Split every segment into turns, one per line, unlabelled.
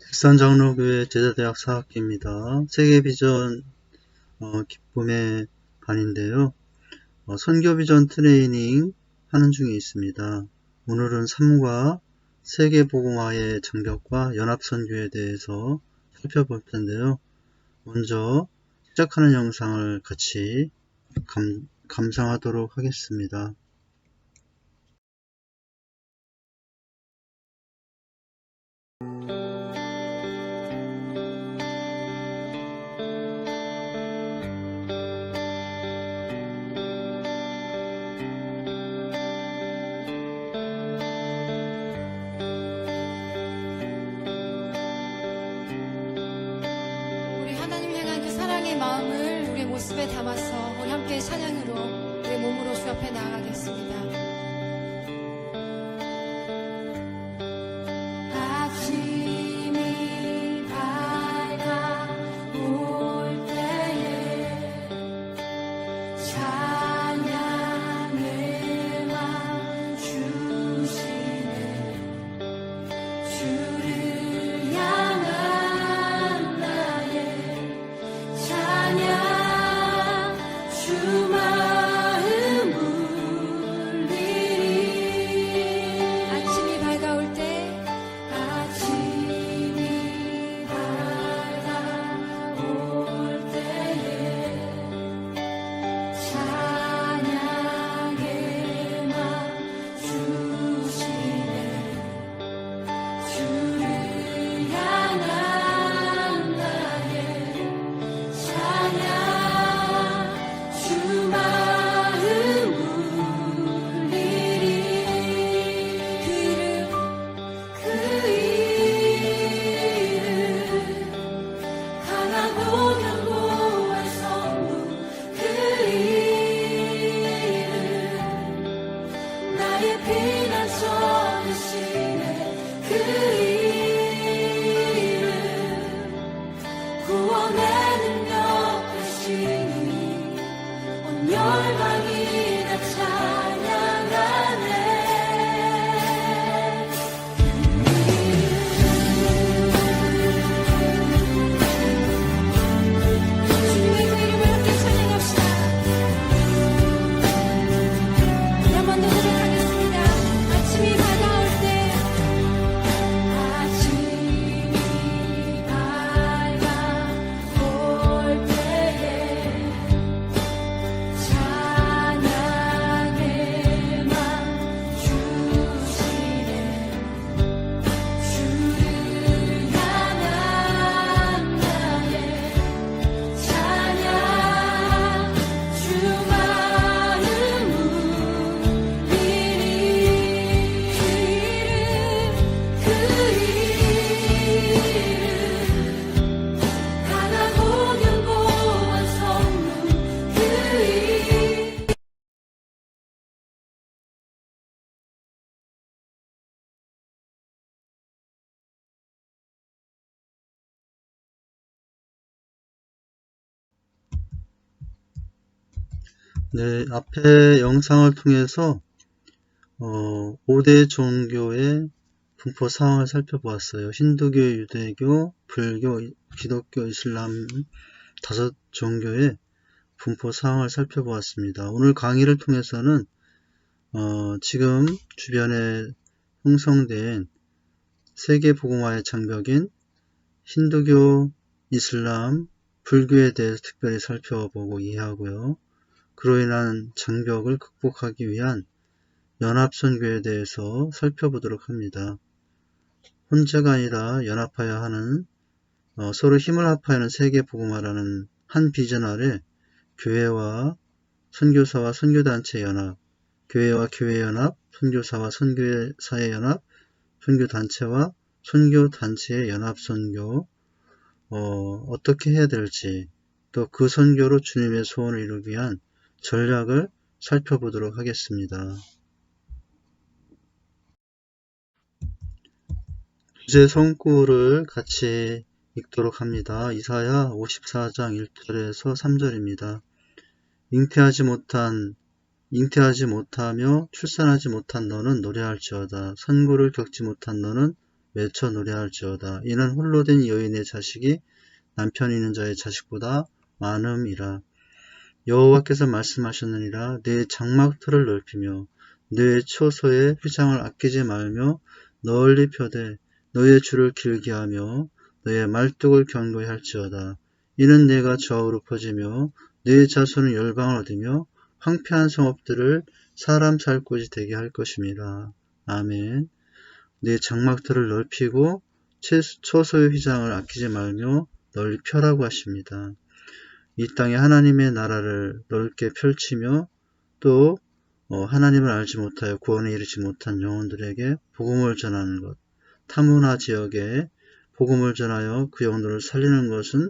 익산장로교회 제자대학 4학기입니다. 세계비전 기쁨의 반인데요. 선교비전 트레이닝 하는 중에 있습니다. 오늘은 3과 세계복음화의 장벽과 연합선교에 대해서 살펴볼 텐데요. 먼저 시작하는 영상을 같이 감상하도록 하겠습니다.
마음을 우리의 모습에 담아서 우리 함께 찬양으로 우리의 몸으로 주 앞에 나아가겠습니다. 아침이 밝아올 때에 찬양의 맘 주시네 주를
네, 앞에 영상을 통해서 5대 종교의 분포 상황을 살펴보았어요. 힌두교, 유대교, 불교, 기독교, 이슬람 5 종교의 분포 상황을 살펴보았습니다. 오늘 강의를 통해서는 지금 주변에 형성된 세계복음화의 장벽인 힌두교, 이슬람, 불교에 대해서 특별히 살펴보고 이해하고요. 그로 인한 장벽을 극복하기 위한 연합선교에 대해서 살펴보도록 합니다. 혼자가 아니라 연합하여 하는 서로 힘을 합하여는 세계복음화라는 한 비전 아래 교회와 선교사와 선교단체 연합, 교회와 교회 연합, 선교사와 선교사의 연합, 선교단체와 선교단체의 연합선교, 어떻게 해야 될지, 또 그 선교로 주님의 소원을 이루기 위한 전략을 살펴보도록 하겠습니다. 주제 성구를 같이 읽도록 합니다. 이사야 54장 1절에서 3절입니다. 잉태하지 못하며 출산하지 못한 너는 노래할지어다. 산고를 겪지 못한 너는 외쳐 노래할지어다. 이는 홀로 된 여인의 자식이 남편 있는 자의 자식보다 많음이라. 여호와께서 말씀하셨느니라. 내 장막터를 넓히며 내 초소의 휘장을 아끼지 말며 널리 펴되 너의 줄을 길게 하며 너의 말뚝을 견고히 할지어다. 이는 내가 좌우로 퍼지며 내 자손은 열방을 얻으며 황폐한 성읍들을 사람 살 곳이 되게 할 것임이라. 아멘. 내 장막터를 넓히고 초소의 휘장을 아끼지 말며 널리 펴라고 하십니다. 이 땅에 하나님의 나라를 넓게 펼치며 또 하나님을 알지 못하여 구원에 이르지 못한 영혼들에게 복음을 전하는 것, 타문화 지역에 복음을 전하여 그 영혼들을 살리는 것은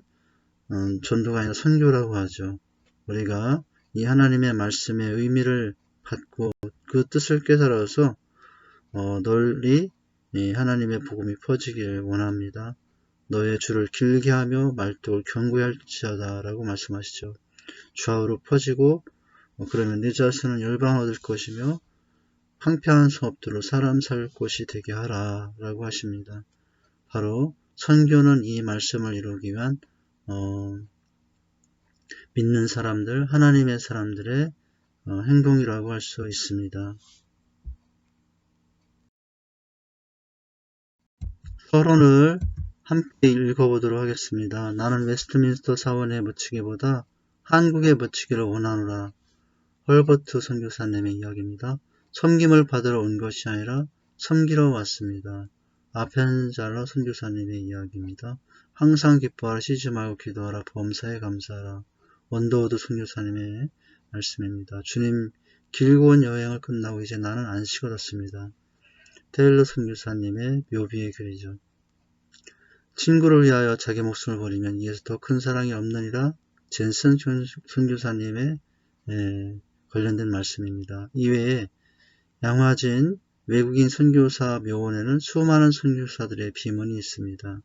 전도가 아니라 선교라고 하죠. 우리가 이 하나님의 말씀의 의미를 받고 그 뜻을 깨달아서 널리 하나님의 복음이 퍼지길 원합니다. 너의 줄을 길게 하며 말뚝을 견고히 할지어다 라고 말씀하시죠. 좌우로 퍼지고 그러면 네 자손은 열방을 얻을 것이며 황폐한 성읍들로 사람 살 곳이 되게 하라 라고 하십니다. 바로 선교는 이 말씀을 이루기 위한 믿는 사람들, 하나님의 사람들의 행동이라고 할 수 있습니다. 서론을 함께 읽어보도록 하겠습니다. 나는 웨스트민스터 사원에 묻히기보다 한국에 묻히기를 원하노라. 헐버트 선교사님의 이야기입니다. 섬김을 받으러 온 것이 아니라 섬기러 왔습니다. 아펜자러 선교사님의 이야기입니다. 항상 기뻐하라, 쉬지 말고 기도하라, 범사에 감사하라. 원더우드 선교사님의 말씀입니다. 주님 길고 온 여행을 끝나고 이제 나는 안식을 얻었습니다. 테일러 선교사님의 묘비의 글이죠. 친구를 위하여 자기 목숨을 버리면 이에서 더 큰 사랑이 없느니라. 젠슨 선교사님의 관련된 말씀입니다. 이외에 양화진 외국인 선교사 묘원에는 수많은 선교사들의 비문이 있습니다.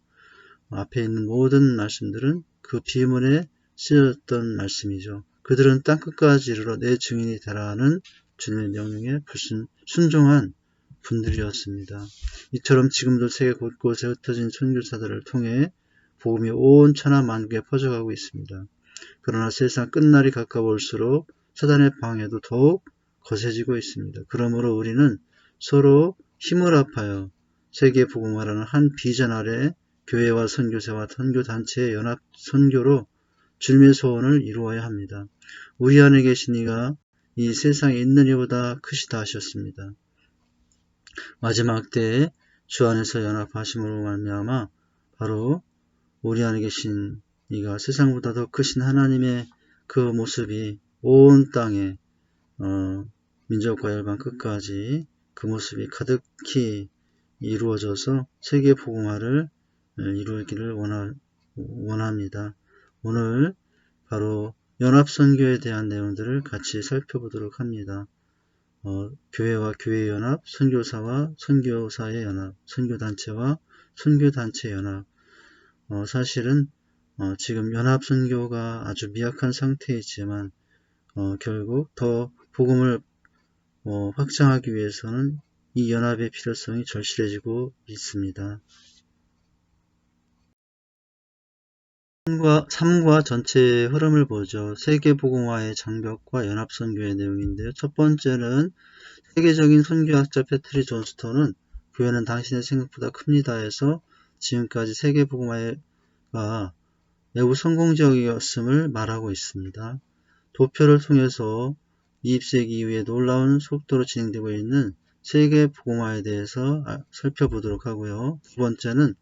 앞에 있는 모든 말씀들은 그 비문에 쓰였던 말씀이죠. 그들은 땅끝까지 이르러 내 증인이 되라는 주님의 명령에 순종한 분들이었습니다. 이처럼 지금도 세계 곳곳에 흩어진 선교사들을 통해 복음이 온 천하 만국에 퍼져가고 있습니다. 그러나 세상 끝날이 가까울수록 사단의 방해도 더욱 거세지고 있습니다. 그러므로 우리는 서로 힘을 합하여 세계 복음화라는 한 비전 아래 교회와 선교사와 선교단체의 연합 선교로 주님의 소원을 이루어야 합니다. 우리 안에 계신 이가 이 세상에 있는 이보다 크시다 하셨습니다. 마지막 때에 주 안에서 연합하심으로 말미암아 바로 우리 안에 계신 이가 세상보다 더 크신 하나님의 그 모습이 온 땅에 민족과 열방 끝까지 그 모습이 가득히 이루어져서 세계 복음화를 이루기를 원합니다. 오늘 바로 연합선교에 대한 내용들을 같이 살펴보도록 합니다. 교회와 교회 연합, 선교사와 선교사의 연합, 선교단체와 선교단체 연합. 사실은 지금 연합 선교가 아주 미약한 상태이지만 결국 더 복음을 확장하기 위해서는 이 연합의 필요성이 절실해지고 있습니다. 3과 전체의 흐름을 보죠. 세계복음화의 장벽과 연합선교의 내용인데요. 첫 번째는 세계적인 선교학자 패트리 존스턴은 교회는 당신의 생각보다 큽니다 해서 지금까지 세계복음화가 매우 성공적이었음을 말하고 있습니다. 도표를 통해서 20세기 이후에 놀라운 속도로 진행되고 있는 세계복음화에 대해서 살펴보도록 하고요. 두 번째는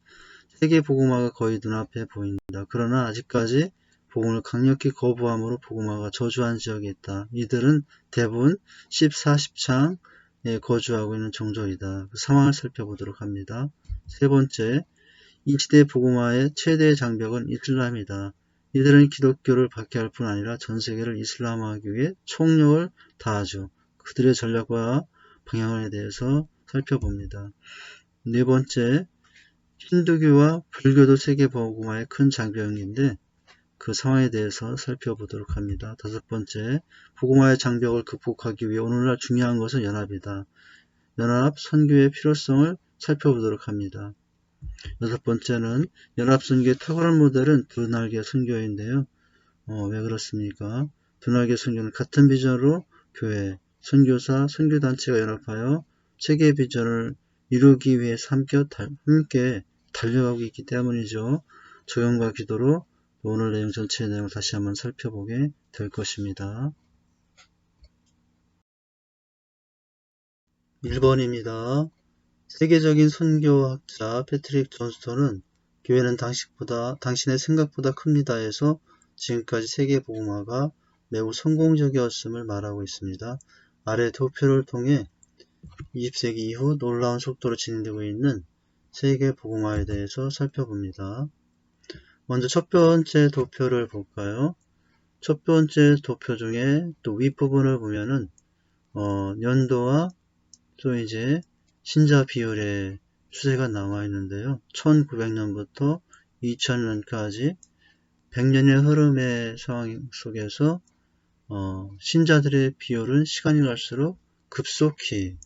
세계복음화가 거의 눈앞에 보인다. 그러나 아직까지 복음을 강력히 거부함으로 복음화가 저주한 지역이 있다. 이들은 대부분 14, 10창에 거주하고 있는 종족이다. 그 상황을 살펴보도록 합니다. 세 번째, 이 시대 복음화의 최대의 장벽은 이슬람이다. 이들은 기독교를 박해할 뿐 아니라 전 세계를 이슬람화하기 위해 총력을 다하죠. 그들의 전략과 방향에 대해서 살펴봅니다. 네 번째, 힌두교와 불교도 세계 복음화의 큰 장벽인데 그 상황에 대해서 살펴보도록 합니다. 다섯 번째, 복음화의 장벽을 극복하기 위해 오늘날 중요한 것은 연합이다. 연합, 선교의 필요성을 살펴보도록 합니다. 여섯 번째는 연합선교의 탁월한 모델은 두 날개 선교인데요. 왜 그렇습니까? 두 날개 선교는 같은 비전으로 교회, 선교사, 선교단체가 연합하여 세계 비전을 이루기 위해서 함께 달려가고 있기 때문이죠. 적용과 기도로 오늘 내용 전체의 내용을 다시 한번 살펴보게 될 것입니다. 1번입니다. 세계적인 선교학자 패트릭 존스턴은 교회는 당신의 생각보다 큽니다 해서 지금까지 세계 복음화가 매우 성공적이었음을 말하고 있습니다. 아래 도표를 통해 20세기 이후 놀라운 속도로 진행되고 있는 세계 복음화에 대해서 살펴봅니다. 먼저 첫 번째 도표를 볼까요? 첫 번째 도표 중에 또 윗부분을 보면은 연도와 또 이제 신자 비율의 추세가 나와 있는데요. 1900년부터 2000년까지 100년의 흐름의 상황 속에서 신자들의 비율은 시간이 갈수록 급속히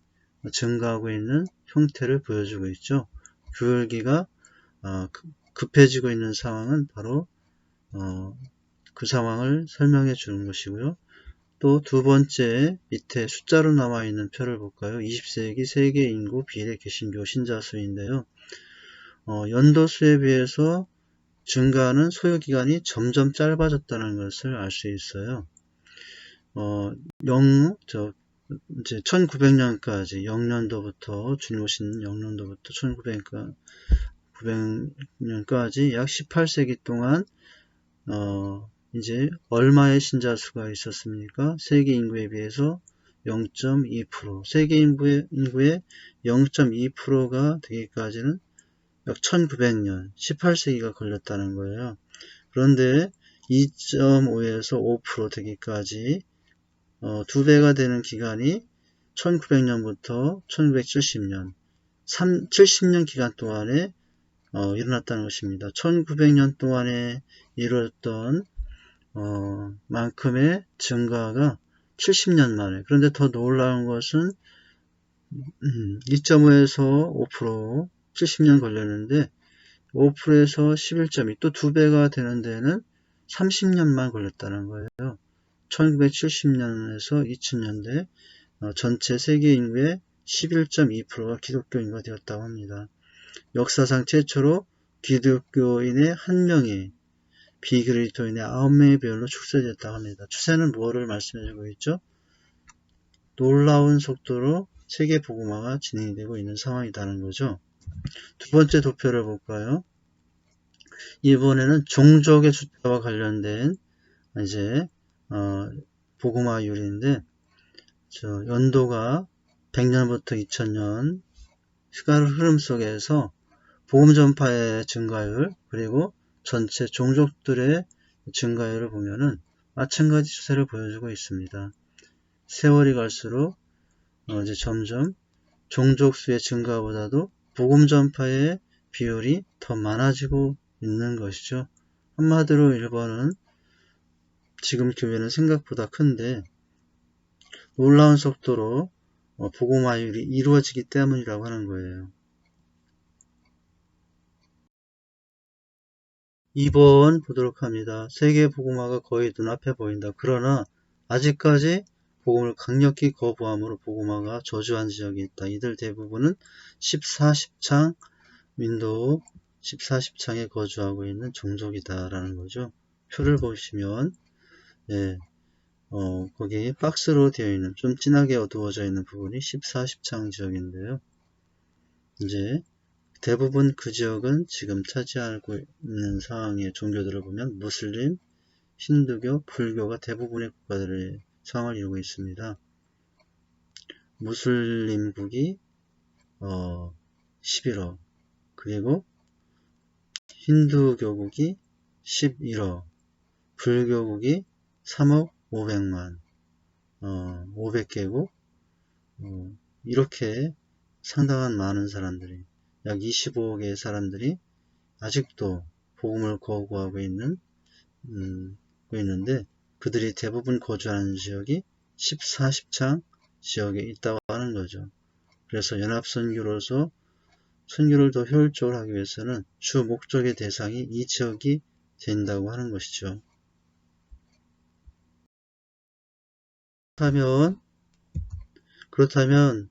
증가하고 있는 형태를 보여주고 있죠. 교열기가 급해지고 있는 상황은 바로 그 상황을 설명해 주는 것이고요. 또 두 번째 밑에 숫자로 나와 있는 표를 볼까요? 20세기 세계 인구 비례 개신교 신자 수인데요. 연도수에 비해서 증가하는 소요기간이 점점 짧아졌다는 것을 알 수 있어요. 이제 1900년까지 0년도부터 주님 오신 0년도부터 1900년까지 약 18세기 동안 이제 얼마의 신자 수가 있었습니까? 세계 인구에 비해서 0.2%, 세계 인구의 0.2%가 되기까지는 약 1900년, 18세기가 걸렸다는 거예요. 그런데 2.5에서 5% 되기까지 2배가 되는 기간이 1900년부터 1970년, 70년 기간 동안에 일어났다는 것입니다. 1900년 동안에 이루어졌던 만큼의 증가가 70년 만에. 그런데 더 놀라운 것은 2.5에서 5% 70년 걸렸는데 5%에서 11.2 또 2배가 되는 데는 30년만 걸렸다는 거예요. 1970년에서 2000년대 전체 세계 인구의 11.2%가 기독교인가 되었다고 합니다. 역사상 최초로 기독교인의 1명이 비그리스도인의 9명의 비율로 축소되었다고 합니다. 추세는 무엇을 말씀해주고 있죠? 놀라운 속도로 세계 복음화가 진행되고 있는 상황이라는 거죠. 두 번째 도표를 볼까요? 이번에는 종족의 숫자와 관련된 이제 복음화율인데 연도가 100년부터 2000년 시간 흐름 속에서 복음 전파의 증가율 그리고 전체 종족들의 증가율을 보면은 마찬가지 추세를 보여주고 있습니다. 세월이 갈수록 이제 점점 종족 수의 증가보다도 복음 전파의 비율이 더 많아지고 있는 것이죠. 한마디로 1번은 지금 교회는 생각보다 큰데 놀라운 속도로 복음화율이 이루어지기 때문이라고 하는 거예요. 2번 보도록 합니다. 세계 복음화가 거의 눈앞에 보인다. 그러나 아직까지 복음을 강력히 거부함으로 복음화가 저조한 지역이 있다. 이들 대부분은 14, 10창 윈도우 14, 10창에 거주하고 있는 종족이다라는 거죠. 표를 보시면 거기 박스로 되어 있는 좀 진하게 어두워져 있는 부분이 14, 10창 지역인데요. 이제 대부분 그 지역은 지금 차지하고 있는 상황의 종교들을 보면 무슬림, 힌두교, 불교가 대부분의 국가들의 상황을 이루고 있습니다. 무슬림국이 11억, 그리고 힌두교국이 11억, 불교국이 3억 500만, 500개국, 이렇게 상당한 많은 사람들이 약 25억의 사람들이 아직도 복음을 거부하고 있는데 그들이 대부분 거주하는 지역이 14, 10창 지역에 있다고 하는 거죠. 그래서 연합선교로서 선교를 더 효율적으로 하기 위해서는 주 목적의 대상이 이 지역이 된다고 하는 것이죠. 그렇다면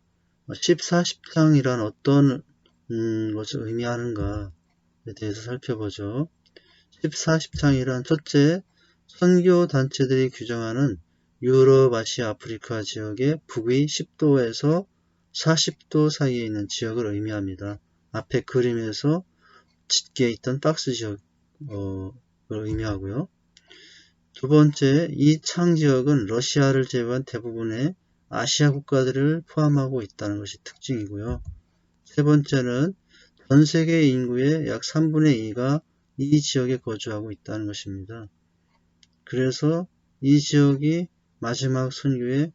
14십장이란 어떤 것을 의미하는가에 대해서 살펴보죠. 14십장이란 첫째, 선교단체들이 규정하는 유럽, 아시아, 아프리카 지역의 북위 10도에서 40도 사이에 있는 지역을 의미합니다. 앞에 그림에서 짙게 있던 박스 지역을 의미하고요. 두 번째, 이 창 지역은 러시아를 제외한 대부분의 아시아 국가들을 포함하고 있다는 것이 특징이고요. 세 번째는 전 세계 인구의 약 3분의 2가 이 지역에 거주하고 있다는 것입니다. 그래서 이 지역이 마지막 선교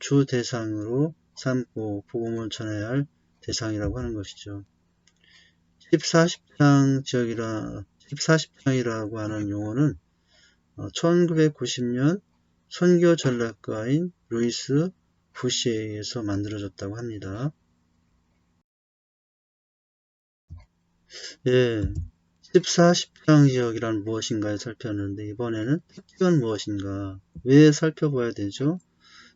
주 대상으로 삼고 복음을 전해야 할 대상이라고 하는 것이죠. 14십장이라고 하는 용어는 1990년 선교 전략가인 루이스 부시에 의해서 만들어졌다고 합니다. 예, 14십장 지역이란 무엇인가에 살펴봤는데 이번에는 특징은 무엇인가? 왜 살펴봐야 되죠?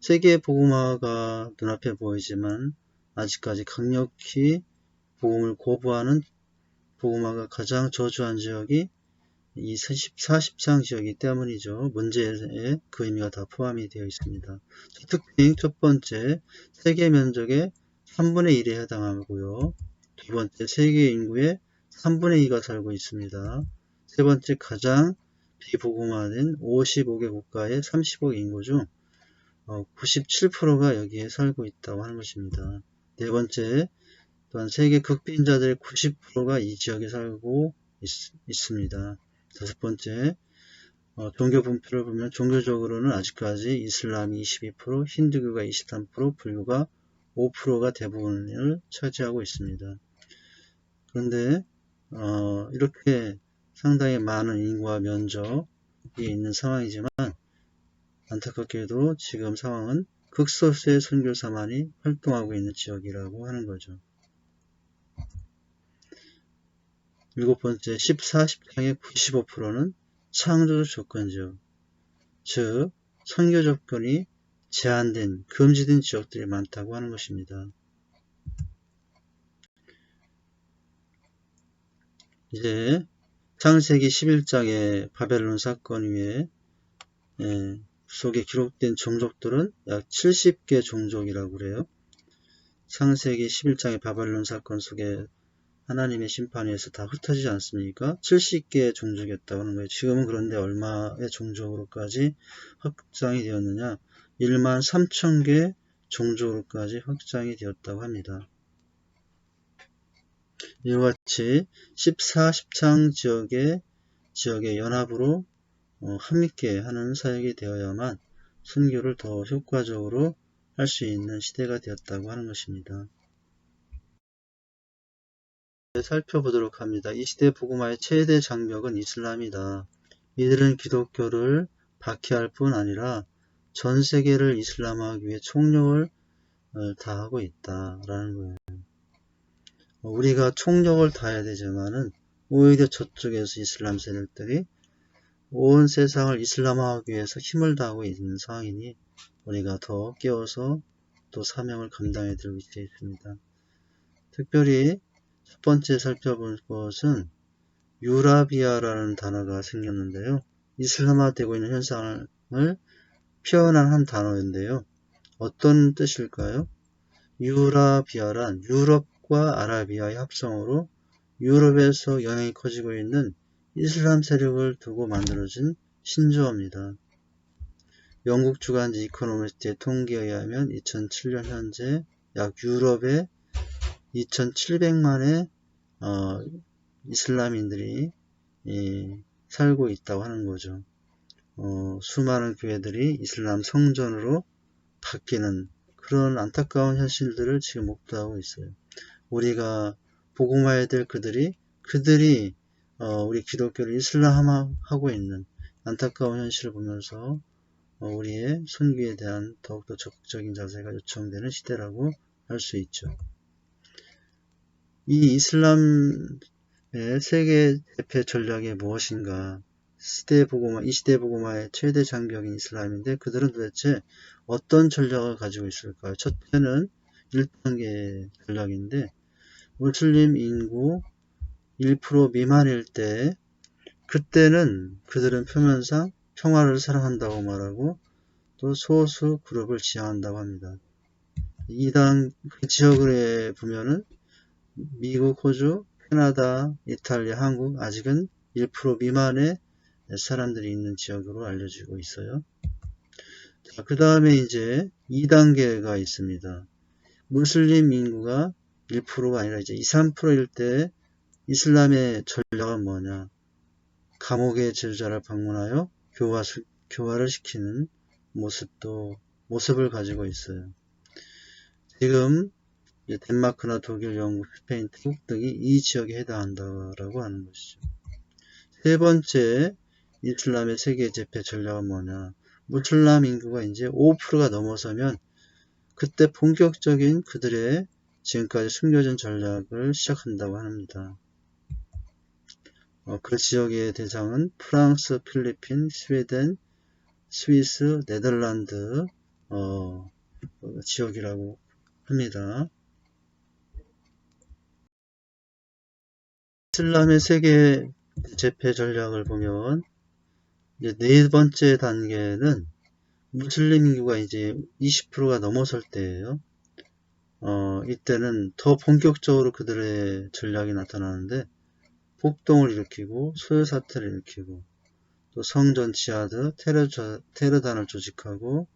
세계 복음화가 눈앞에 보이지만 아직까지 강력히 복음을 고부하는 복음화가 가장 저조한 지역이 이 14십장 지역이기 때문이죠. 문제에 그 의미가 다 포함이 되어 있습니다. 특징 첫 번째, 세계 면적의 3분의 1에 해당하고요. 두 번째, 세계 인구의 3분의 2가 살고 있습니다. 세 번째, 가장 비복음화된 55개 국가의 30억 인구 중 97%가 여기에 살고 있다고 하는 것입니다. 네 번째, 또한 세계 극빈자들의 90%가 이 지역에 살고 있습니다. 다섯 번째, 종교 분포를 보면 종교적으로는 아직까지 이슬람이 22%, 힌두교가 23%, 불교가 5%가 대부분을 차지하고 있습니다. 그런데 이렇게 상당히 많은 인구와 면적이 있는 상황이지만 안타깝게도 지금 상황은 극소수의 선교사만이 활동하고 있는 지역이라고 하는 거죠. 일곱 번째, 14십장의 95%는 창조적 조건지역, 즉 선교 조건이 제한된, 금지된 지역들이 많다고 하는 것입니다. 이제 창세기 11장의 바벨론 사건 위에 속에 기록된 종족들은 약 70개 종족이라고 그래요. 창세기 11장의 바벨론 사건 속에 하나님의 심판에 의해서 다 흩어지지 않습니까? 70개의 종족이었다고 하는 거예요. 지금은 그런데 얼마의 종족으로까지 확장이 되었느냐? 1만 3천 개 종족으로까지 확장이 되었다고 합니다. 이와 같이 14십장 지역의 연합으로 함께 하는 사역이 되어야만 선교를 더 효과적으로 할 수 있는 시대가 되었다고 하는 것입니다. 살펴보도록 합니다. 이 시대 복음화의 최대 장벽은 이슬람이다. 이들은 기독교를 박해할 뿐 아니라 전 세계를 이슬람화하기 위해 총력을 다하고 있다라는 거예요. 우리가 총력을 다해야 되지만은 오히려 저쪽에서 이슬람 세력들이 온 세상을 이슬람화하기 위해서 힘을 다하고 있는 상황이니 우리가 더 깨워서 또 사명을 감당해야 될 위치에 있습니다. 특별히 첫 번째 살펴볼 것은 유라비아라는 단어가 생겼는데요. 이슬람화되고 있는 현상을 표현한 한 단어인데요. 어떤 뜻일까요? 유라비아란 유럽과 아라비아의 합성어로 유럽에서 영향이 커지고 있는 이슬람 세력을 두고 만들어진 신조어입니다. 영국 주간지 이코노미스트의 통계에 의하면 2007년 현재 약 유럽에 2700만의 이슬람인들이 살고 있다고 하는 거죠. 수많은 교회들이 이슬람 성전으로 바뀌는 그런 안타까운 현실들을 지금 목도하고 있어요. 우리가 복음화해야 될 그들이 우리 기독교를 이슬람화하고 있는 안타까운 현실을 보면서 우리의 선교에 대한 더욱더 적극적인 자세가 요청되는 시대라고 할 수 있죠. 이 이슬람의 세계 대표 전략이 무엇인가? 이 시대 보고마의 최대 장벽인 이슬람인데 그들은 도대체 어떤 전략을 가지고 있을까요? 첫째는 1단계 전략인데 무슬림 인구 1% 미만일 때 그때는 그들은 표면상 평화를 사랑한다고 말하고 또 소수 그룹을 지향한다고 합니다. 그 지역에 보면은 미국, 호주, 캐나다, 이탈리아, 한국 아직은 1% 미만의 사람들이 있는 지역으로 알려지고 있어요. 자, 그 다음에 이제 2단계가 있습니다. 무슬림 인구가 1%가 아니라 이제 2, 3%일 때 이슬람의 전략은 뭐냐? 감옥의 지도자를 방문하여 교화를 시키는 모습을 가지고 있어요. 지금 덴마크나 독일, 영국, 스페인, 태국 등이 이 지역에 해당한다라고 하는 것이죠. 세 번째, 이슬람의 세계 제패 전략은 뭐냐? 무슬람 인구가 이제 5%가 넘어서면 그때 본격적인 그들의 지금까지 숨겨진 전략을 시작한다고 합니다. 그 지역의 대상은 프랑스, 필리핀, 스웨덴, 스위스, 네덜란드 지역이라고 합니다. 이슬람의 세계 제패 전략을 보면 이제 네 번째 단계는 무슬림 인구가 이제 20%가 넘어설 때예요. 이때는 더 본격적으로 그들의 전략이 나타나는데 폭동을 일으키고 소요 사태를 일으키고 또 성전 지하드 테러단을 조직하고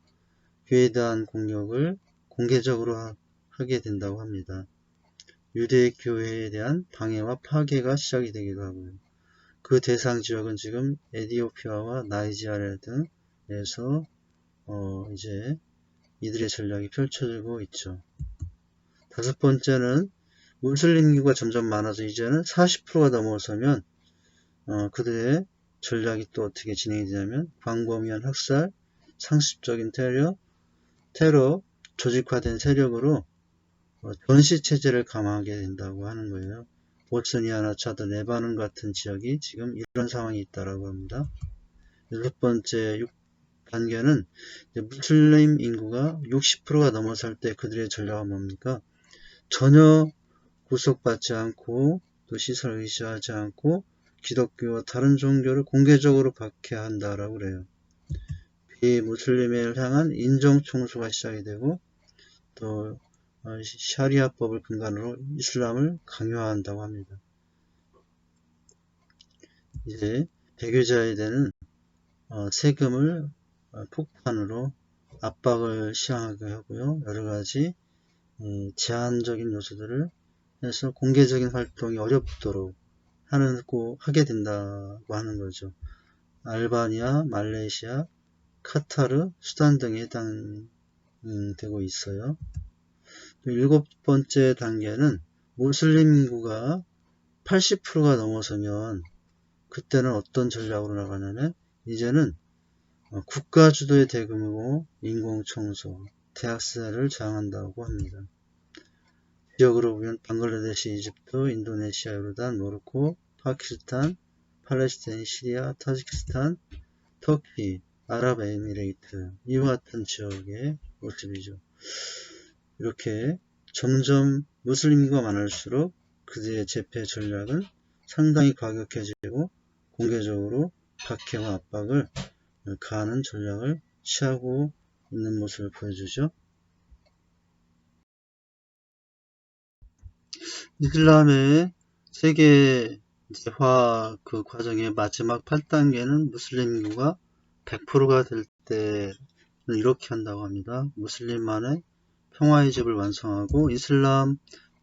교회에 대한 공격을 공개적으로 하게 된다고 합니다. 유대 교회에 대한 방해와 파괴가 시작이 되기도 하고요. 그 대상 지역은 지금 에티오피아와 나이지리아 등에서 이제 이들의 전략이 펼쳐지고 있죠. 다섯 번째는 무슬림 인구가 점점 많아서 이제는 40%가 넘어서면 그들의 전략이 또 어떻게 진행이 되냐면 광범위한 학살, 상습적인 테러, 조직화된 세력으로 전시체제를 감행하게 된다고 하는 거예요. 보스니아나 차드, 레바논 같은 지역이 지금 이런 상황이 있다고 합니다. 여섯 번째 단계는 무슬림 인구가 60%가 넘어설 때 그들의 전략은 뭡니까? 전혀 구속받지 않고 또 시설을 의지하지 않고 기독교와 다른 종교를 공개적으로 박해한다라고 그래요. 비무슬림을 향한 인종청소가 시작이 되고 또 샤리아법을 근간으로 이슬람을 강요한다고 합니다. 이제 배교자에 대한 세금을 폭탄으로 압박을 시행하게 하고요. 여러 가지 제한적인 요소들을 해서 공개적인 활동이 어렵도록 하게 된다고 하는 거죠. 알바니아, 말레이시아, 카타르, 수단 등에 해당되고 있어요. 또 일곱 번째 단계는 무슬림 인구가 80%가 넘어서면 그때는 어떤 전략으로 나가냐면 이제는 국가 주도의 대규모 인공청소, 대학살을 저항한다고 합니다. 지역으로 보면 방글라데시, 이집트, 인도네시아, 요르단, 모로코, 파키스탄, 팔레스타인, 시리아, 타지키스탄, 터키, 아랍에미레이트 이와 같은 지역의 모습이죠. 이렇게 점점 무슬림 인구가 많을수록 그들의 제패 전략은 상당히 과격해지고 공개적으로 박해와 압박을 가하는 전략을 취하고 있는 모습을 보여주죠. 이슬람의 세계화 그 과정의 마지막 8단계는 무슬림 인구가 100%가 될 때는 이렇게 한다고 합니다. 무슬림만의 평화의 집을 완성하고 이슬람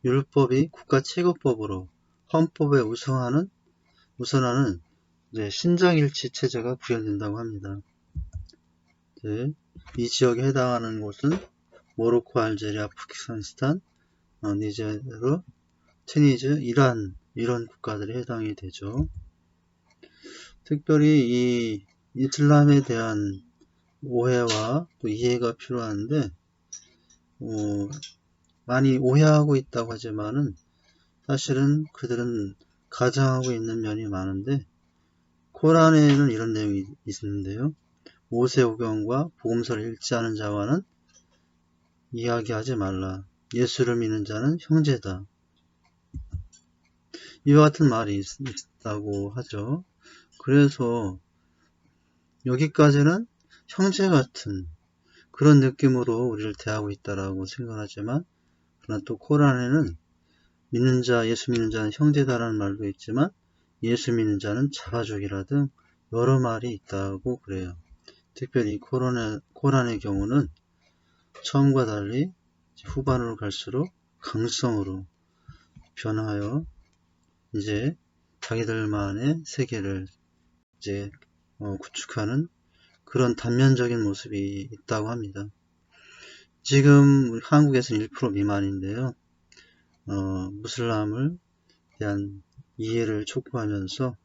율법이 국가 최고법으로 헌법에 우선하는 신장일치 체제가 구현된다고 합니다. 이 지역에 해당하는 곳은 모로코, 알제리아, 파키스탄, 니제르, 튀니지, 이란 이런 국가들이 해당이 되죠. 특별히 이 이슬람에 대한 오해와 또 이해가 필요한데 많이 오해하고 있다고 하지만은 사실은 그들은 가장하고 있는 면이 많은데 코란에는 이런 내용이 있는데요. 모세오경과 복음서를 읽지 않은 자와는 이야기하지 말라. 예수를 믿는 자는 형제다. 이와 같은 말이 있다고 하죠. 그래서 여기까지는 형제 같은 그런 느낌으로 우리를 대하고 있다라고 생각하지만, 그러나 또 코란에는 믿는 자, 예수 믿는 자는 형제다라는 말도 있지만 예수 믿는 자는 자가족이라 등 여러 말이 있다고 그래요. 특별히 코란의 경우는 처음과 달리 후반으로 갈수록 강성으로 변화하여 이제 자기들만의 세계를 이제 구축하는 그런 단면적인 모습이 있다고 합니다. 지금 한국에서는 1% 미만인데요. 무슬람을 대한 이해를 촉구하면서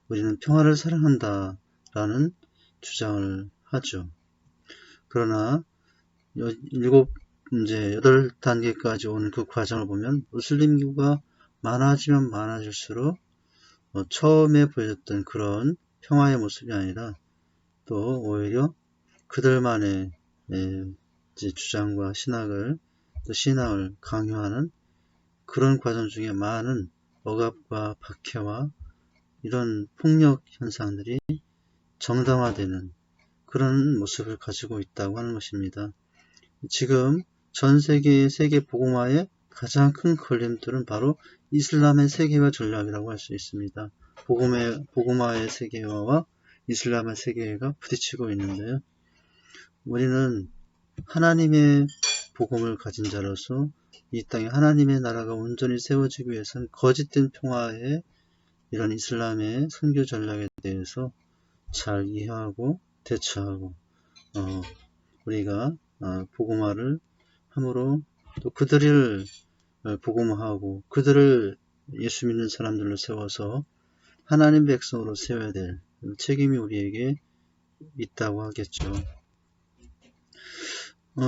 우리는 평화를 사랑한다라는 주장을 하죠. 그러나 8단계까지 오는 그 과정을 보면 무슬림 인구가 많아지면 많아질수록 처음에 보여줬던 그런 평화의 모습이 아니라 또 오히려 그들만의 주장과 신앙을 강요하는 그런 과정 중에 많은 억압과 박해와 이런 폭력 현상들이 정당화되는 그런 모습을 가지고 있다고 하는 것입니다. 지금 전 세계의 세계 복음화의 가장 큰 걸림돌은 바로 이슬람의 세계화 전략이라고 할 수 있습니다. 복음화의 세계화와 이슬람의 세계화가 부딪히고 있는데요. 우리는 하나님의 복음을 가진 자로서 이 땅에 하나님의 나라가 온전히 세워지기 위해서는 거짓된 평화의 이런 이슬람의 선교 전략에 대해서 잘 이해하고 대처하고 우리가 복음화를 함으로 또 그들을 복음화하고 그들을 예수 믿는 사람들로 세워서 하나님 백성으로 세워야 될 책임이 우리에게 있다고 하겠죠.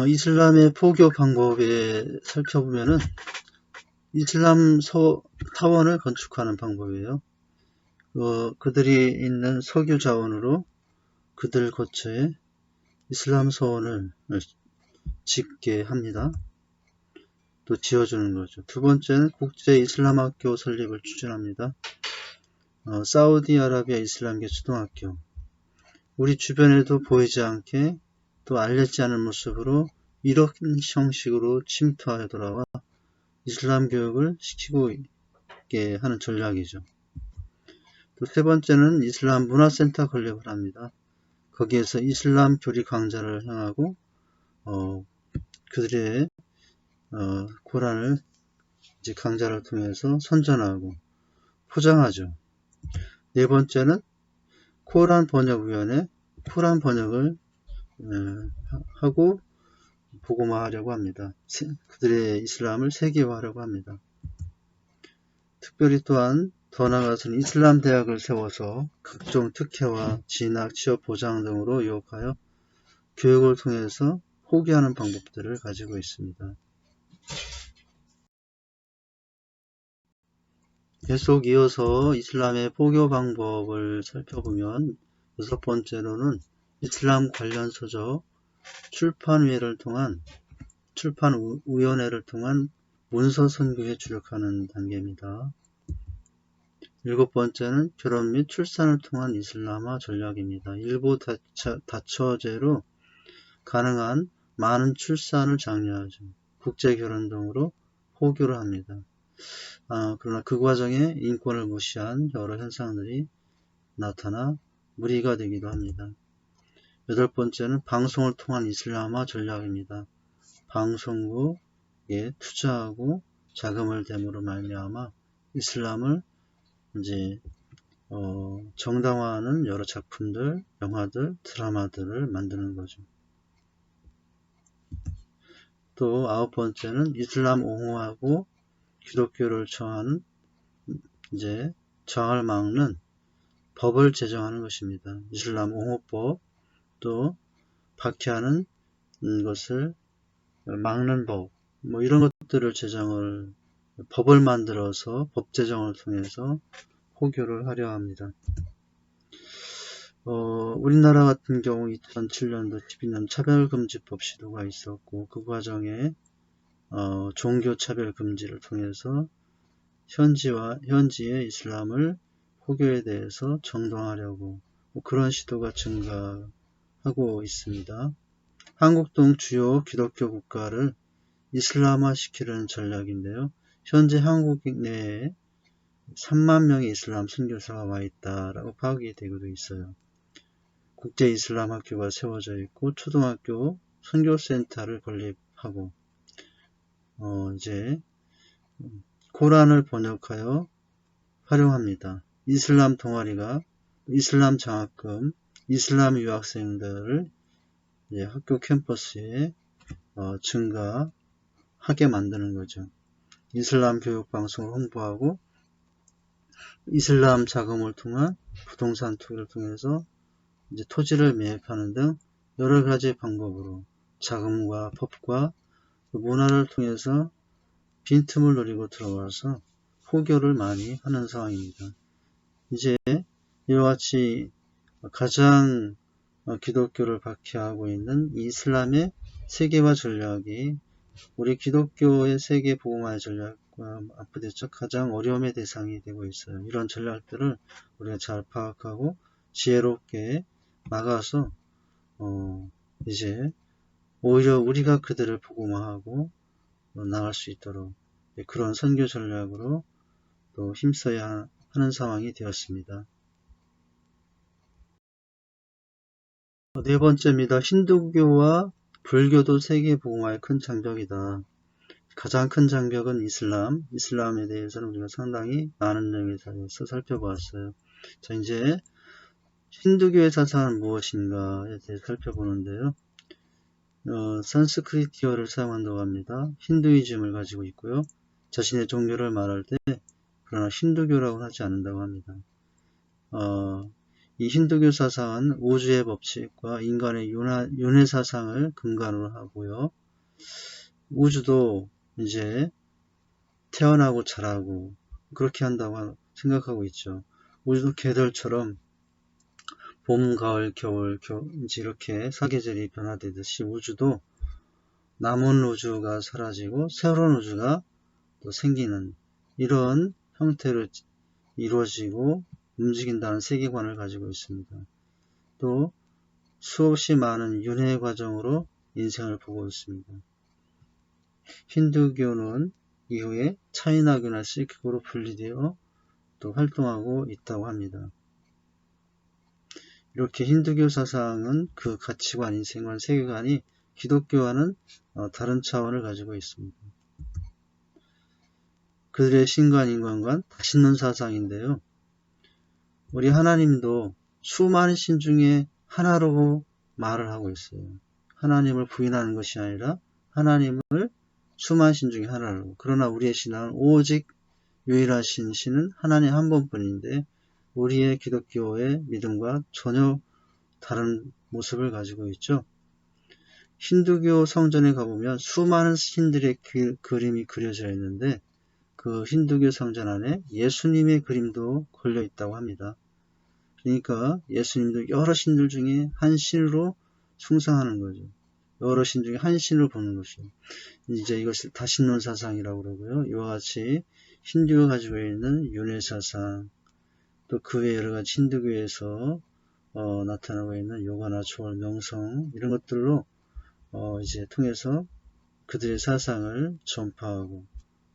이슬람의 포교 방법에 살펴보면은 이슬람 사원을 건축하는 방법이에요. 그들이 있는 석유 자원으로 그들 거처에 이슬람 서원을 짓게 합니다. 또 지어주는 거죠. 두 번째는 국제 이슬람 학교 설립을 추진합니다. 사우디아라비아 이슬람계 초등학교. 우리 주변에도 보이지 않게 또 알려지지 않은 모습으로 이런 형식으로 침투하여 돌아와 이슬람 교육을 시키고 있게 하는 전략이죠. 또 세 번째는 이슬람 문화센터 건립을 합니다. 거기에서 이슬람 교리 강좌를 행하고 그들의 코란을 이제 강좌를 통해서 선전하고 포장하죠. 네 번째는 코란 번역위원회, 코란 번역을 하고 복음화하려고 합니다. 그들의 이슬람을 세계화하려고 합니다. 특별히 또한 더 나아가서는 이슬람 대학을 세워서 각종 특혜와 진학, 취업 보장 등으로 유혹하여 교육을 통해서 포기하는 방법들을 가지고 있습니다. 계속 이어서 이슬람의 포교 방법을 살펴보면 여섯 번째로는 이슬람 관련 서적 출판위원회를 통한 문서 선교에 주력하는 단계입니다. 일곱 번째는 결혼 및 출산을 통한 이슬람화 전략입니다. 일부 다처제로 가능한 많은 출산을 장려하죠. 국제결혼 등으로 포교를 합니다. 그러나 그 과정에 인권을 무시한 여러 현상들이 나타나 무리가 되기도 합니다. 여덟 번째는 방송을 통한 이슬람화 전략입니다. 방송국에 투자하고 자금을 댐으로 말미암아 이슬람을 이제 정당화하는 여러 작품들, 영화들, 드라마들을 만드는 거죠. 또 아홉 번째는 이슬람 옹호하고 기독교를 저항하는 이제 저항을 막는 법을 제정하는 것입니다. 이슬람 옹호법, 또 박해하는 것을 막는 법, 이런 것들을 제정을 법을 만들어서 법 제정을 통해서 포교를 하려 합니다. 우리나라 같은 경우 2007년도 12년 차별금지법 시도가 있었고 그 과정에 종교차별금지를 통해서 현지의 이슬람을 포교에 대해서 정당화하려고 그런 시도가 증가하고 있습니다. 한국 등 주요 기독교 국가를 이슬람화 시키려는 전략인데요. 현재 한국 내에 3만 명의 이슬람 선교사가 와 있다라고 파악이 되고도 있어요. 국제 이슬람 학교가 세워져 있고 초등학교 선교센터를 건립하고 이제 코란을 번역하여 활용합니다. 이슬람 동아리가 이슬람 장학금, 이슬람 유학생들을 학교 캠퍼스에 증가하게 만드는 거죠. 이슬람 교육 방송을 홍보하고 이슬람 자금을 통한 부동산 투기를 통해서 이제 토지를 매입하는 등 여러 가지 방법으로 자금과 법과 문화를 통해서 빈틈을 노리고 들어와서 포교를 많이 하는 상황입니다. 이제 이와 같이 가장 기독교를 박해하고 있는 이슬람의 세계화 전략이 우리 기독교의 세계 복음화의 전략과 앞부대쳐 가장 어려움의 대상이 되고 있어요. 이런 전략들을 우리가 잘 파악하고 지혜롭게 막아서 이제 오히려 우리가 그들을 복음화하고 나갈 수 있도록 그런 선교 전략으로 또 힘써야 하는 상황이 되었습니다. 네 번째입니다. 힌두교와 불교도 세계 복음화의 큰 장벽이다. 가장 큰 장벽은 이슬람에 대해서는 우리가 상당히 많은 내용에서 살펴보았어요. 자, 이제 힌두교의 사상은 무엇인가에 대해 살펴보는데요. 산스크리트어를 사용한다고 합니다. 힌두이즘을 가지고 있고요. 자신의 종교를 말할 때 그러나 힌두교라고 하지 않는다고 합니다. 이 힌두교 사상은 우주의 법칙과 인간의 윤회 사상을 근간으로 하고요. 우주도 이제 태어나고 자라고 그렇게 한다고 생각하고 있죠. 우주도 계절처럼 봄, 가을, 겨울, 이제 이렇게 사계절이 변화되듯이 우주도 남은 우주가 사라지고 새로운 우주가 또 생기는 이런 형태로 이루어지고 움직인다는 세계관을 가지고 있습니다. 또 수없이 많은 윤회 과정으로 인생을 보고 있습니다. 힌두교는 이후에 차이나교나 시크교로 분리되어 또 활동하고 있다고 합니다. 이렇게 힌두교 사상은 그 가치관, 인생관, 세계관이 기독교와는 다른 차원을 가지고 있습니다. 그들의 신관, 인간관, 다신론 사상인데요. 우리 하나님도 수많은 신 중에 하나라고 말을 하고 있어요. 하나님을 부인하는 것이 아니라 하나님을 수많은 신 중에 하나라고. 그러나 우리의 신앙은 오직 유일하신 신은 하나님 한 분뿐인데 우리의 기독교의 믿음과 전혀 다른 모습을 가지고 있죠. 힌두교 성전에 가보면 수많은 신들의 그림이 그려져 있는데 그 힌두교 성전 안에 예수님의 그림도 걸려 있다고 합니다. 그러니까 예수님도 여러 신들 중에 한 신으로 숭상하는 거죠. 여러 신 중에 한 신을 보는 것이죠. 이제 이것을 다신론 사상이라고 그러고요. 이와 같이 힌두가 가지고 있는 윤회 사상, 또 그 외 여러 가지 힌두교에서 나타나고 있는 요가나 초월, 명성 이런 것들로 이제 통해서 그들의 사상을 전파하고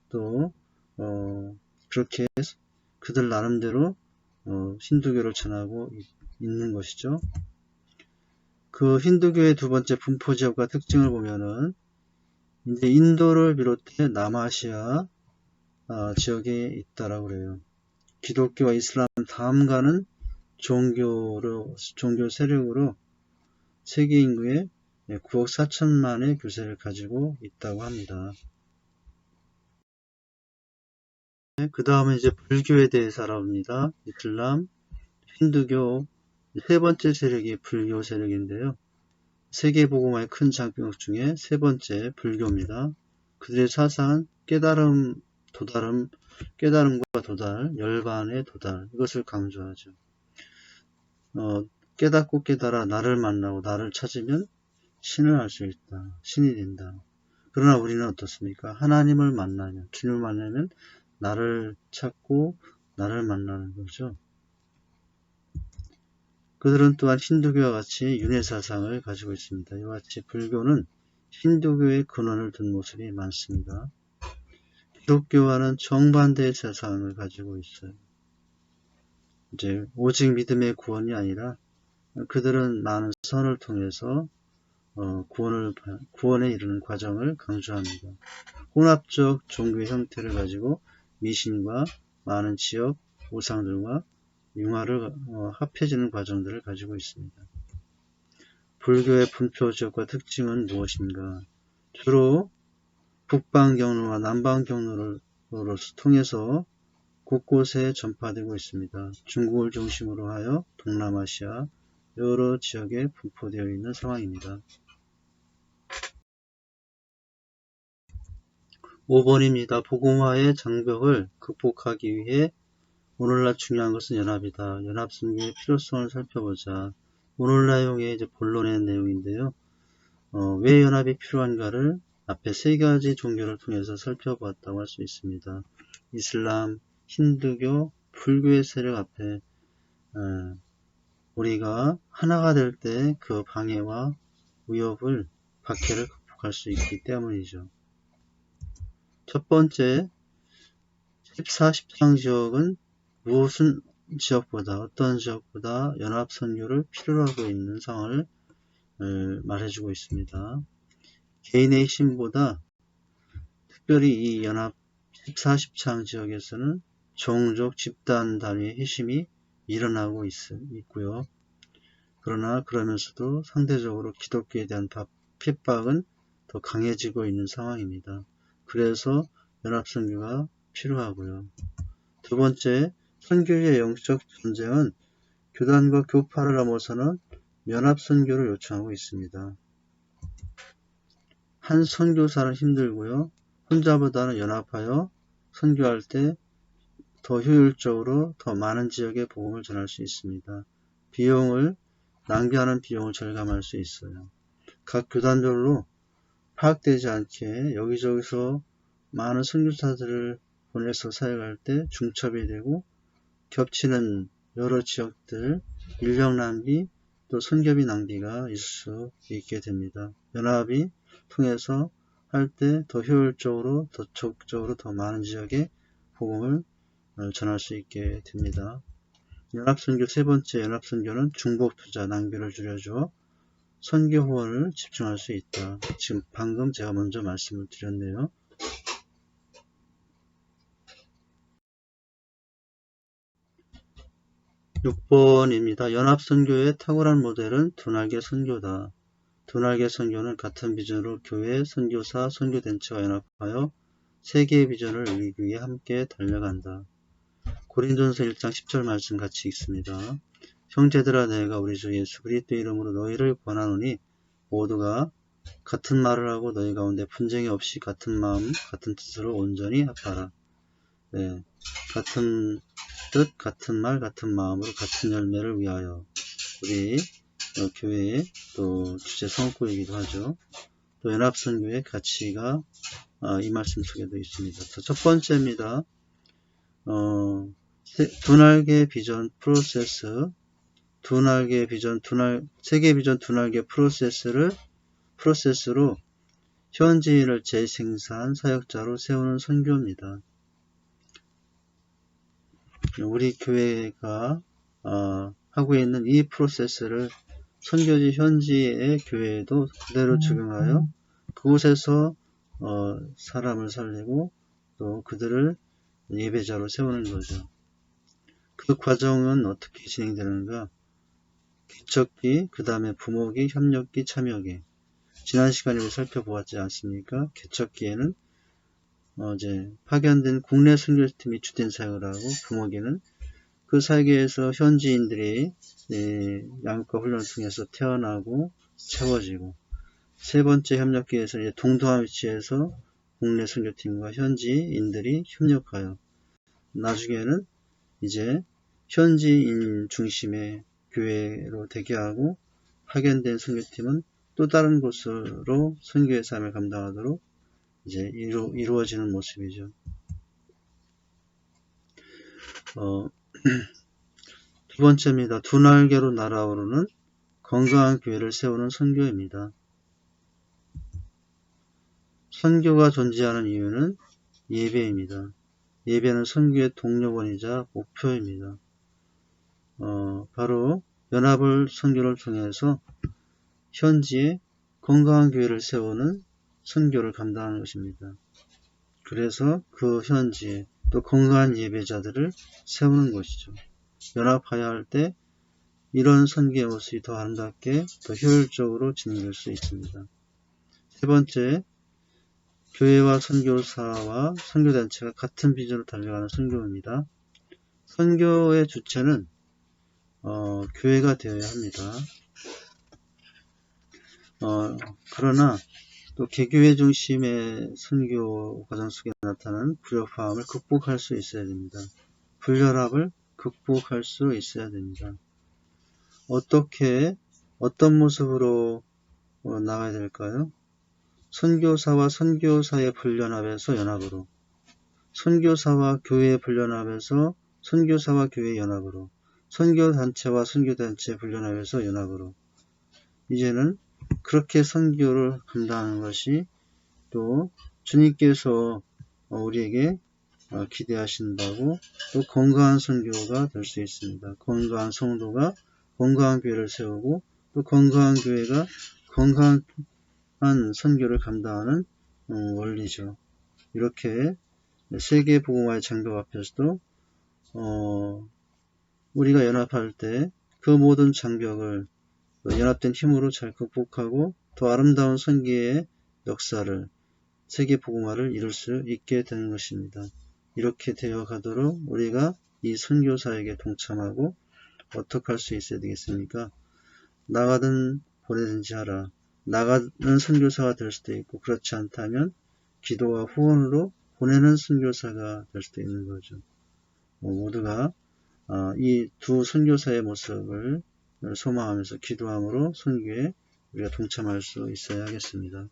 또 그렇게 그들 나름대로 힌두교를 전하고 있는 것이죠. 그 힌두교의 두 번째 분포 지역과 특징을 보면은 이제 인도를 비롯해 남아시아 지역에 있다라고 그래요. 기독교와 이슬람 다음 가는 종교 세력으로 세계 인구의 9억 4천만의 교세를 가지고 있다고 합니다. 그 다음에 이제 불교에 대해서 알아봅니다. 이슬람, 힌두교, 세 번째 세력이 불교 세력인데요. 세계복음화의 큰 장벽 중에 세 번째 불교입니다. 그들의 사상은 깨달음 도달은 깨달음과 도달, 열반의 도달, 이것을 강조하죠. 깨닫고 깨달아 나를 만나고 나를 찾으면 신을 알 수 있다. 신이 된다. 그러나 우리는 어떻습니까? 하나님을 만나면, 주님을 만나면 나를 찾고 나를 만나는 거죠. 그들은 또한 힌두교와 같이 윤회사상을 가지고 있습니다. 이와 같이 불교는 힌두교의 근원을 둔 모습이 많습니다. 기독교와는 정반대의 사상을 가지고 있어요. 이제 오직 믿음의 구원이 아니라 그들은 많은 선을 통해서 구원에 이르는 과정을 강조합니다. 혼합적 종교의 형태를 가지고 미신과 많은 지역 우상들과 융화를 합해지는 과정들을 가지고 있습니다. 불교의 분표 지역과 특징은 무엇인가? 주로 북방 경로와 남방 경로를 통해서 곳곳에 전파되고 있습니다. 중국을 중심으로 하여 동남아시아 여러 지역에 분포되어 있는 상황입니다. 5번입니다. 복음화의 장벽을 극복하기 위해 오늘날 중요한 것은 연합이다. 연합선교의 필요성을 살펴보자. 오늘날용의 본론의 내용인데요. 왜 연합이 필요한가를 앞에 세 가지 종교를 통해서 살펴보았다고 할 수 있습니다. 이슬람, 힌두교, 불교의 세력 앞에 우리가 하나가 될 때 그 방해와 위협을, 박해를 극복할 수 있기 때문이죠. 첫 번째, 14, 15장 지역은 무슨 지역보다, 어떤 지역보다 연합선교를 필요로 하고 있는 상황을 말해주고 있습니다. 개인의 힘보다 특별히 이 연합 14, 15장 지역에서는 종족, 집단 단위의 회심이 일어나고 있고요. 그러나 그러면서도 상대적으로 기독교에 대한 핍박은 더 강해지고 있는 상황입니다. 그래서 연합선교가 필요하고요. 두 번째, 선교의 영적 전쟁은 교단과 교파를 넘어서는 연합선교를 요청하고 있습니다. 한 선교사는 힘들고요. 혼자보다는 연합하여 선교할 때 더 효율적으로 더 많은 지역에 복음을 전할 수 있습니다. 낭비하는 비용을 절감할 수 있어요. 각 교단별로 파악되지 않게 여기저기서 많은 선교사들을 보내서 사역할 때 중첩이 되고 겹치는 여러 지역들, 인력 낭비, 또 선교비 낭비가 있을 수 있게 됩니다. 연합이 통해서 할 때 더 효율적으로, 더 적극적으로 더 많은 지역에 복음을 전할 수 있게 됩니다. 연합선교 세 번째, 연합선교는 중복 투자, 낭비를 줄여줘 선교 후원을 집중할 수 있다. 지금 방금 제가 먼저 말씀을 드렸네요. 6번입니다. 연합선교의 탁월한 모델은 두날개 선교다. 두날개 선교는 같은 비전으로 교회, 선교사, 선교단체가 연합하여 세계의 비전을 이루기 위해 함께 달려간다. 고린도전서 1장 10절 말씀 같이 읽습니다. 형제들아 내가 우리 주 예수 그리스도 이름으로 너희를 권하노니 모두가 같은 말을 하고 너희 가운데 분쟁이 없이 같은 마음 같은 뜻으로 온전히 합하라. 네, 같은 뜻, 같은 말, 같은 마음으로 같은 열매를 위하여 우리 교회의 또 주제 성구이기도 하죠. 또 연합선교의 가치가 이 말씀 속에도 있습니다. 첫 번째입니다. 두날개 비전 프로세스, 세계 비전 두날개 프로세스로 현지인을 재생산 사역자로 세우는 선교입니다. 우리 교회가 하고 있는 이 프로세스를 선교지 현지의 교회에도 그대로 적용하여 그곳에서 사람을 살리고 또 그들을 예배자로 세우는 거죠. 그 과정은 어떻게 진행되는가? 개척기, 그 다음에 부모기, 협력기, 참여기. 지난 시간에 살펴보았지 않습니까? 개척기에는 이제 파견된 국내 선교팀이 주된 사역을 하고, 부모기는 그 사역에서 현지인들이 양육과 훈련을 통해서 태어나고 채워지고, 세 번째 협력기에서 동등한 위치에서 국내 선교팀과 현지인들이 협력하여 나중에는 이제 현지인 중심의 교회로 대기하고 파견된 선교팀은 또 다른 곳으로 선교의 삶을 감당하도록 이제 이루어지는 모습이죠. 두 번째입니다. 두 날개로 날아오르는 건강한 교회를 세우는 선교입니다. 선교가 존재하는 이유는 예배입니다. 예배는 선교의 동력원이자 목표입니다. 바로 연합을 선교를 통해서 현지에 건강한 교회를 세우는 선교를 감당하는 것입니다. 그래서 그 현지에 또 건강한 예배자들을 세우는 것이죠. 연합하여 할 때 이런 선교의 모습이 더 아름답게 더 효율적으로 진행될 수 있습니다. 세 번째, 교회와 선교사와 선교단체가 같은 비전으로 달려가는 선교입니다. 선교의 주체는 교회가 되어야 합니다. 그러나 또 개교회 중심의 선교 과정 속에 나타나는 불협화음을 극복할 수 있어야 됩니다. 불결합을 극복할 수 있어야 됩니다. 어떤 모습으로 나가야 될까요? 선교사와 선교사의 불연합에서 연합으로, 선교사와 교회의 불연합에서 선교사와 교회의 연합으로, 선교단체와 선교단체의 불연합에서 연합으로, 이제는 그렇게 선교를 감당하는 것이 또 주님께서 우리에게 기대하신다고 또 건강한 선교가 될 수 있습니다. 건강한 성도가 건강한 교회를 세우고 또 건강한 교회가 건강한 선교를 감당하는 원리죠. 이렇게 세계 복음화의 장벽 앞에서도 우리가 연합할 때 그 모든 장벽을 연합된 힘으로 잘 극복하고 더 아름다운 선교의 역사를 세계 복음화를 이룰 수 있게 되는 것입니다. 이렇게 되어 가도록 우리가 이 선교사에게 동참하고 어떻게 할 수 있어야 되겠습니까? 나가든 보내든지 하라. 나가는 선교사가 될 수도 있고 그렇지 않다면 기도와 후원으로 보내는 선교사가 될 수도 있는 거죠. 모두가 이 두 선교사의 모습을 소망하면서 기도함으로 선교에 우리가 동참할 수 있어야 하겠습니다.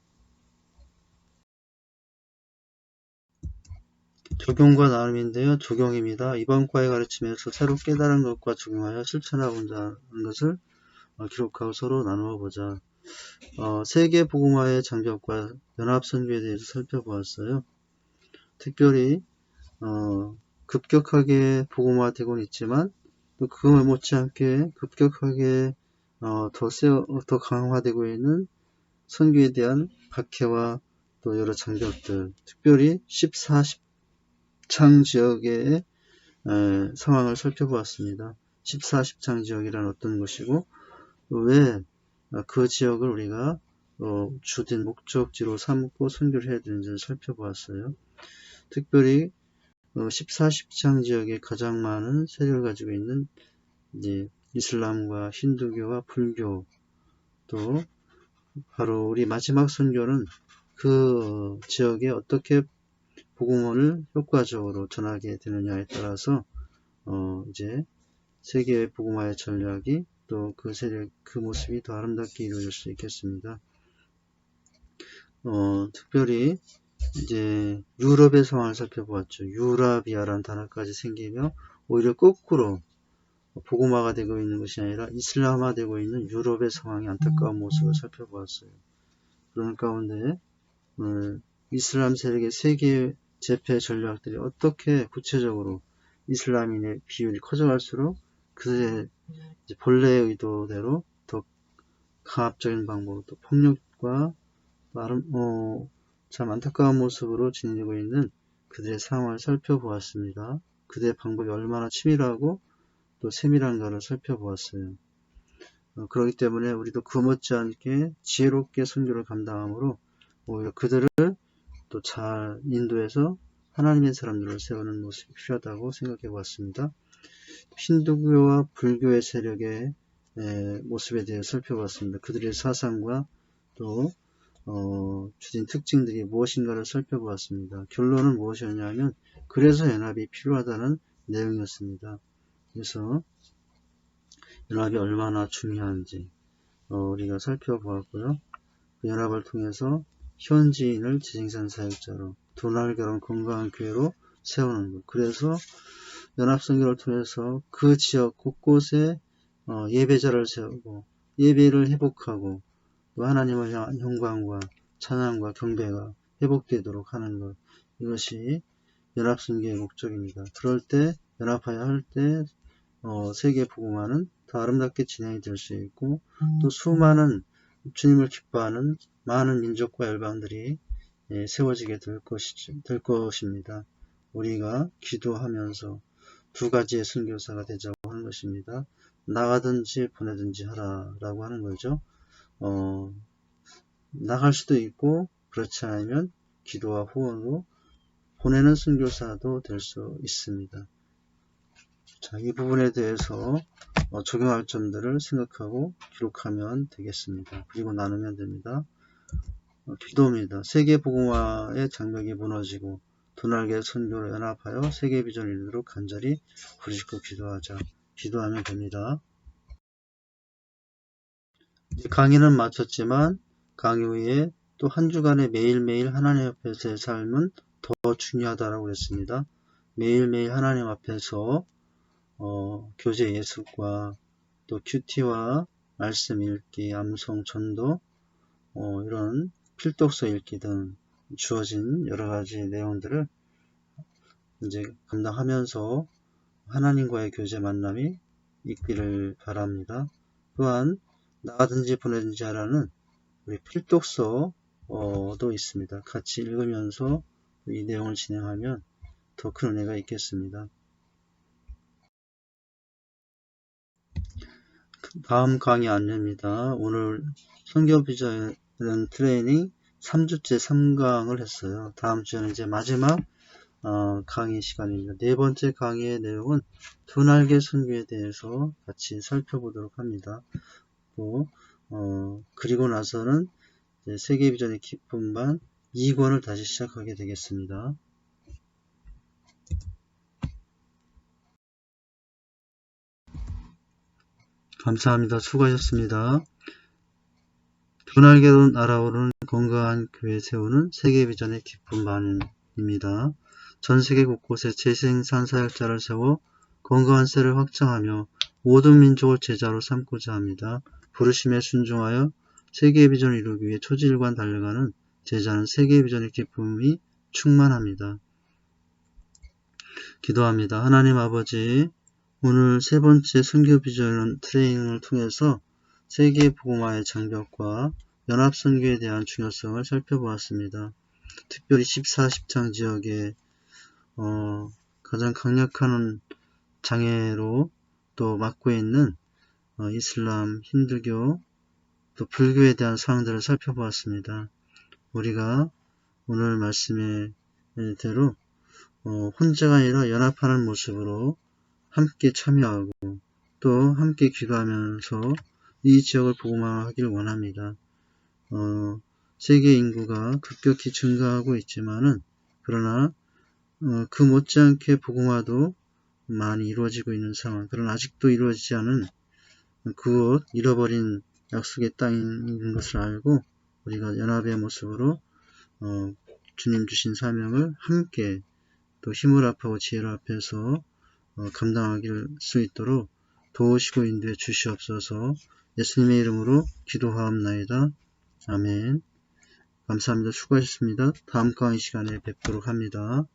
적용과 나눔인데요. 적용입니다. 이번 과의 가르침에서 새로 깨달은 것과 적용하여 실천하고자 하는 것을 기록하고 서로 나누어 보자. 세계 복음화의 장벽과 연합 선교에 대해서 살펴보았어요. 특별히 급격하게 복음화되고는 있지만 또 그걸 못지않게 급격하게 더 강화되고 있는 선교에 대한 박해와 또 여러 장벽들, 특별히 14, 10창 지역의 상황을 살펴보았습니다. 14, 10창 지역이란 어떤 것이고 왜 그 지역을 우리가 주된 목적지로 삼고 선교를 해야 되는지를 살펴보았어요. 특별히 14, 10창 지역에 가장 많은 세력을 가지고 있는 이제 이슬람과 힌두교와 불교, 또 바로 우리 마지막 선교는 그 지역에 어떻게 복음을 효과적으로 전하게 되느냐에 따라서 이제 세계 복음화의 전략이 또 그 세력, 그 모습이 더 아름답게 이루어질 수 있겠습니다. 특별히 이제 유럽의 상황을 살펴보았죠. 유라비아라는 단어까지 생기며 오히려 거꾸로 복음화가 되고 있는 것이 아니라 이슬람화되고 있는 유럽의 상황이 안타까운 모습을 살펴보았어요. 그런 가운데 이슬람 세력의 세계 재패 전략들이 어떻게 구체적으로 이슬람인의 비율이 커져갈수록 그의 본래의 의도대로 더 강압적인 방법으로 또 폭력과 참 안타까운 모습으로 진행되고 있는 그들의 상황을 살펴보았습니다. 그들의 방법이 얼마나 치밀하고 또 세밀한가를 살펴보았어요. 그렇기 때문에 우리도 그 못지않게 지혜롭게 선교를 감당함으로 오히려 그들을 또 잘 인도해서 하나님의 사람들을 세우는 모습이 필요하다고 생각해 보았습니다. 힌두교와 불교의 세력의 모습에 대해 살펴봤습니다. 그들의 사상과 또 주진 특징들이 무엇인가를 살펴보았습니다. 결론은 무엇이었냐면 그래서 연합이 필요하다는 내용이었습니다. 그래서 연합이 얼마나 중요한지 우리가 살펴보았고요. 그 연합을 통해서 현지인을 지생산 사역자로 도날결혼 건강한 교회로 세우는 것. 그래서 연합선교를 통해서 그 지역 곳곳에 예배자를 세우고 예배를 회복하고 또 하나님을 향한 영광과 찬양과 경배가 회복되도록 하는 것. 이것이 연합선교의 목적입니다. 그럴 때 연합하여 할 때 세계 복음화는 더 아름답게 진행이 될 수 있고 또 수많은 주님을 기뻐하는 많은 민족과 열방들이 세워지게 될 것입니다. 우리가 기도하면서 두 가지의 선교사가 되자고 하는 것입니다. 나가든지 보내든지 하라라고 하는 거죠. 나갈 수도 있고 그렇지 않으면 기도와 후원으로 보내는 선교사도 될 수 있습니다. 자, 이 부분에 대해서 적용할 점들을 생각하고 기록하면 되겠습니다. 그리고 나누면 됩니다. 기도입니다. 세계복음화의 장벽이 무너지고 도날개 선교로 연합하여 세계 비전을 이루도록 간절히 부르짖고 기도하자. 기도하면 됩니다. 강의는 마쳤지만 강의 후에 또 한 주간의 매일매일 하나님 앞에서의 삶은 더 중요하다고 했습니다. 매일매일 하나님 앞에서 교제 예습과 또 큐티와 말씀 읽기, 암송, 전도, 이런 필독서 읽기 등 주어진 여러 가지 내용들을 이제 감당하면서 하나님과의 교제 만남이 있기를 바랍니다. 또한 나가든지 보내든지 하라는 우리 필독서도 있습니다. 같이 읽으면서 이 내용을 진행하면 더 큰 은혜가 있겠습니다. 다음 강의 안내입니다. 오늘 선교비전 트레이닝 3주째 3강을 했어요. 다음 주에는 이제 마지막 강의 시간입니다. 네 번째 강의의 내용은 두 날개 선교에 대해서 같이 살펴보도록 합니다. 또 그리고 나서는 세계비전의 기쁨 반 2권을 다시 시작하게 되겠습니다. 감사합니다. 수고하셨습니다. 두 날개로 날아오르는 건강한 교회 세우는 세계비전의 기쁨 반입니다. 전 세계 곳곳에 재생산 사역자를 세워 건강한 셀을 확장하며 모든 민족을 제자로 삼고자 합니다. 부르심에 순종하여 세계의 비전을 이루기 위해 초지일관 달려가는 제자는 세계의 비전의 기쁨이 충만합니다. 기도합니다. 하나님 아버지, 오늘 세 번째 선교 비전 트레이닝을 통해서 세계 복음화의 장벽과 연합 선교에 대한 중요성을 살펴보았습니다. 특별히 14, 10장 지역에 가장 강력한 장애로 또 맡고 있는 이슬람, 힌두교, 또 불교에 대한 사항들을 살펴보았습니다. 우리가 오늘 말씀의 대로 혼자가 아니라 연합하는 모습으로 함께 참여하고 또 함께 기도하면서 이 지역을 복음화하기를 원합니다. 세계 인구가 급격히 증가하고 있지만은 그러나 그 못지않게 복음화도 많이 이루어지고 있는 상황. 그러나 아직도 이루어지지 않은 그곳 잃어버린 약속의 땅인 것을 알고 우리가 연합의 모습으로 주님 주신 사명을 함께 또 힘을 합하고 지혜를 합해서 감당하길 수 있도록 도우시고 인도해 주시옵소서. 예수님의 이름으로 기도하옵나이다. 아멘. 감사합니다. 수고하셨습니다. 다음 강의 시간에 뵙도록 합니다.